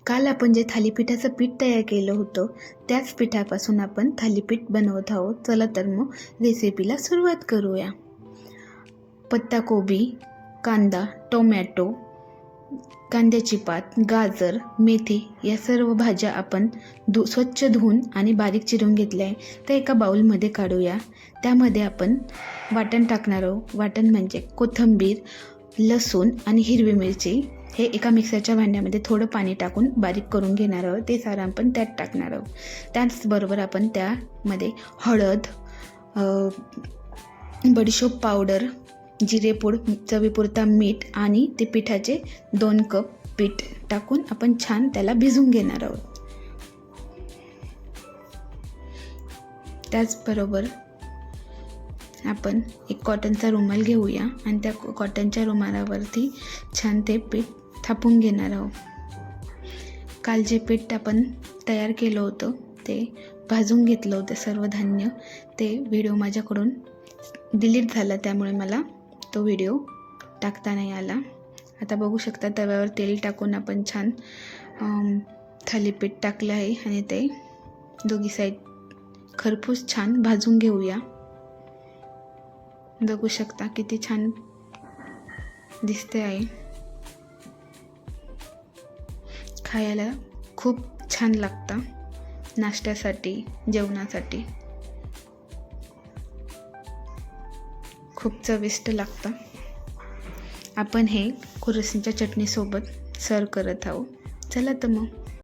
काल आपण जे थालीपीठाचं पीठ तयार केलं होतं त्याच पिठापासून आपण थालीपीठ बनवत आहोत. चला तर मग रेसिपीला सुरुवात करूया. पत्ताकोबी, कांदा, टोमॅटो, कांद्याची पात, गाजर, मेथी या सर्व भाज्या आपण स्वच्छ धुवून आणि बारीक चिरून घेतल्या आहे. तर एका बाउलमध्ये काढूया. त्यामध्ये आपण वाटण टाकणार आहोत. वाटण म्हणजे कोथिंबीर, लसूण आणि हिरवी मिरची हे एका मिक्सरच्या भांड्यामध्ये थोडं पाणी टाकून बारीक करून घेणार आहोत. ते सारं आपण त्यात टाकणार आहोत. त्याचबरोबर आपण त्यामध्ये हळद, बडीशोप पावडर, जिरेपूड, चवीपुरता मीठ आणि ते पिठाचे 2 कप पीठ टाकून आपण छान त्याला भिजवून घेणार आहोत. त्याचबरोबर आपण एक कॉटनचा रुमाल घेऊया आणि त्या कॉटनच्या रुमालावरती छान ते पीठ थापून घेणार आहोत. काल जे पीठ आपण तयार केलं होतं ते भाजून घेतलं होतं सर्व धान्य. ते व्हिडिओ माझ्याकडून डिलीट झाला, त्यामुळे मला तो व्हिडिओ टाकता नाही आला. आता बघू शकता तव्यावर तेल टाकून आपण छान थालीपीठ टाकलं आहे आणि ते दोघी साईड खरपूस छान भाजून घेऊया. बघू शकता किती छान दिसते आहे. खायला खूप छान लागतं. नाश्त्यासाठी, जेवणासाठी खूप चविष्ट लागतं. आपण हे कोरसीच्या चटणीसोबत सर्व करत आहोत. चला तर मग